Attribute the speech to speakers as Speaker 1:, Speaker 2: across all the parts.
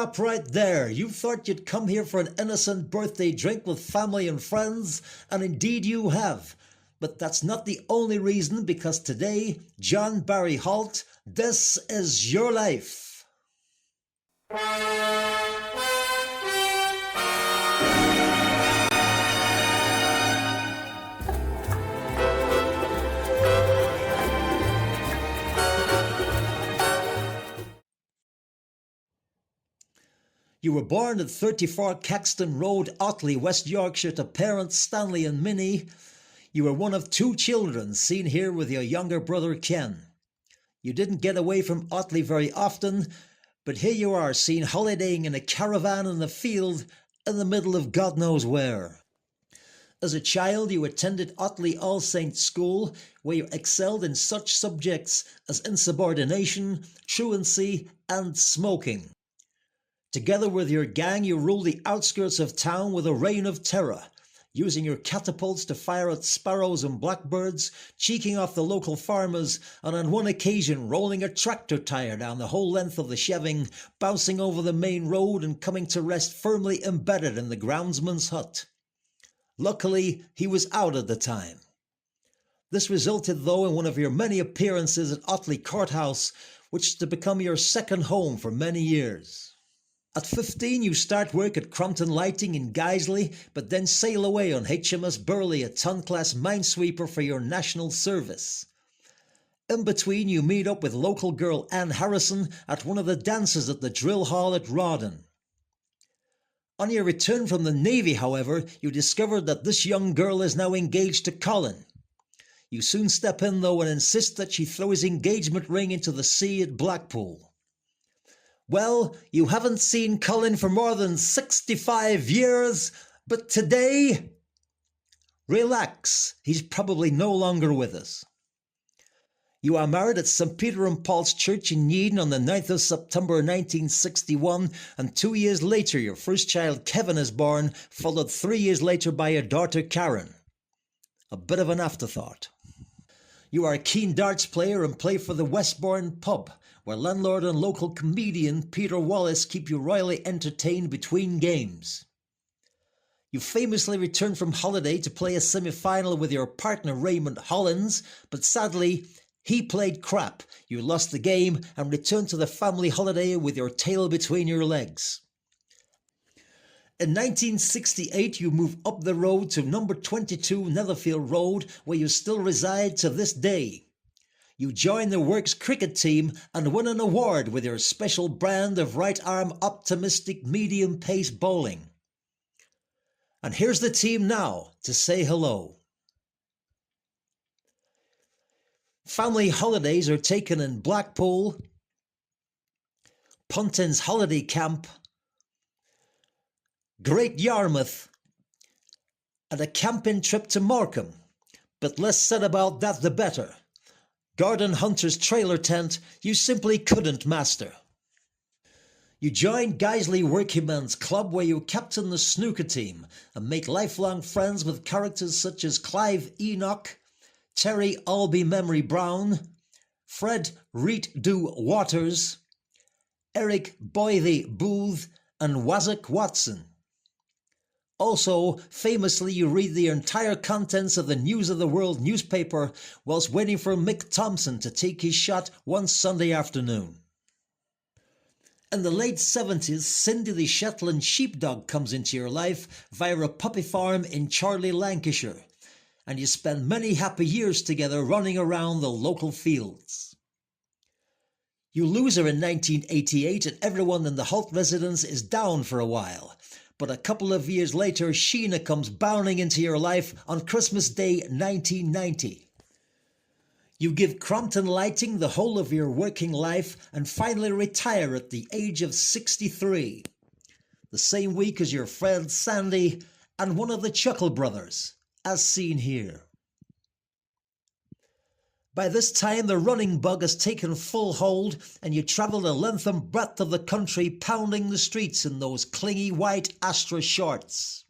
Speaker 1: stop right there. You thought you'd come here for an innocent birthday drink with family and friends, and indeed you have. But that's not the only reason, because today, John Barrie Holt, this is your life. You were born at 34 Caxton Road, Otley, West Yorkshire, to parents Stanley and Minnie. You were one of 2 children, seen here with your younger brother Ken. You didn't get away from Otley very often, but here you are, seen holidaying in a caravan in the field in the middle of God knows where. As a child, you attended Otley All Saints School, where you excelled in such subjects as insubordination, truancy, and smoking. Together with your gang, you ruled the outskirts of town with a reign of terror, using your catapults to fire at sparrows and blackbirds, cheeking off the local farmers, and on one occasion rolling a tractor tyre down the whole length of the sheving, bouncing over the main road and coming to rest firmly embedded in the groundsman's hut. Luckily, he was out at the time. This resulted, though, in one of your many appearances at Otley Courthouse, which is to become your second home for many years. At 15, you start work at Crompton Lighting in Guiseley, but then sail away on HMS Burley, a ton-class minesweeper, for your national service. In between, you meet up with local girl Anne Harrison at one of the dances at the Drill Hall at Rawdon. On your return from the Navy, however, you discover that this young girl is now engaged to Colin. You soon step in, though, and insist that she throw his engagement ring into the sea at Blackpool. Well, you haven't seen Colin for more than 65 years, but today, relax, he's probably no longer with us. You are married at St. Peter and Paul's Church in Yeadon on the 9th of September 1961, and 2 years later your first child Kevin is born, followed 3 years later by your daughter Karen. A bit of an afterthought. You are a keen darts player and play for the Westbourne pub, where landlord and local comedian Peter Wallace keep you royally entertained between games. You famously returned from holiday to play a semi-final with your partner Raymond Hollins, but sadly, he played crap. You lost the game and returned to the family holiday with your tail between your legs. In 1968, you move up the road to number 22 Netherfield Road, where you still reside to this day. You join the Works cricket team and win an award with your special brand of right-arm optimistic medium-pace bowling. And here's the team now to say hello. Family holidays are taken in Blackpool, Punton's Holiday Camp, Great Yarmouth, and a camping trip to Morecambe. But less said about that the better. Gordon Hunter's trailer tent you simply couldn't master. You joined Guiseley Workingmen's Club, where you captain the snooker team and make lifelong friends with characters such as Clive Enoch, Terry Albee Memory Brown, Fred Reet-Do Waters, Eric Boythe Booth, and Wazzock Watson. Also, famously, you read the entire contents of the News of the World newspaper whilst waiting for Mick Thompson to take his shot one Sunday afternoon. In the late 70s, Cindy the Shetland sheepdog comes into your life via a puppy farm in Chorley, Lancashire, and you spend many happy years together running around the local fields. You lose her in 1988 and everyone in the Holt residence is down for a while. But a couple of years later, Sheena comes bounding into your life on Christmas Day 1990. You give Crompton Lighting the whole of your working life and finally retire at the age of 63. The same week as your friend Sandy and one of the Chuckle Brothers, as seen here. By this time, the running bug has taken full hold and you travel the length and breadth of the country pounding the streets in those clingy white Astra shorts.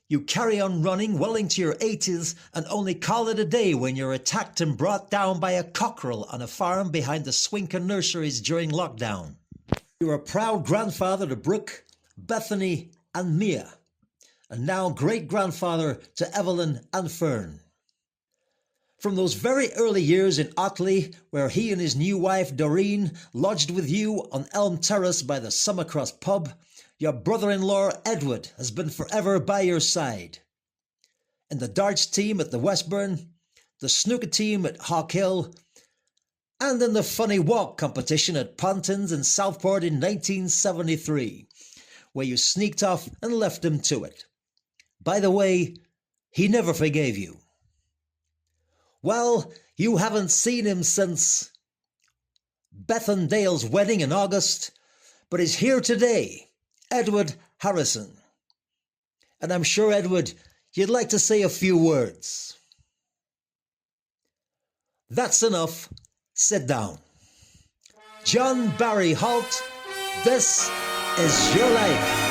Speaker 1: You carry on running well into your 80s and only call it a day when you're attacked and brought down by a cockerel on a farm behind the Swinker nurseries during lockdown. You were a proud grandfather to Brooke, Bethany and Mia, and now great-grandfather to Evelyn and Fern. From those very early years in Otley, where he and his new wife Doreen lodged with you on Elm Terrace by the Summercross pub, your brother-in-law Edward has been forever by your side. In the darts team at the Westburn, the snooker team at Hawk Hill, and in the funny walk competition at Pontins in Southport in 1973, where you sneaked off and left him to it. By the way, he never forgave you. Well, you haven't seen him since Beth and Dale's wedding in August, but he's here today, Edward Harrison. And I'm sure, Edward, you'd like to say a few words. That's enough. Sit down. John Barrie Holt, this is your life.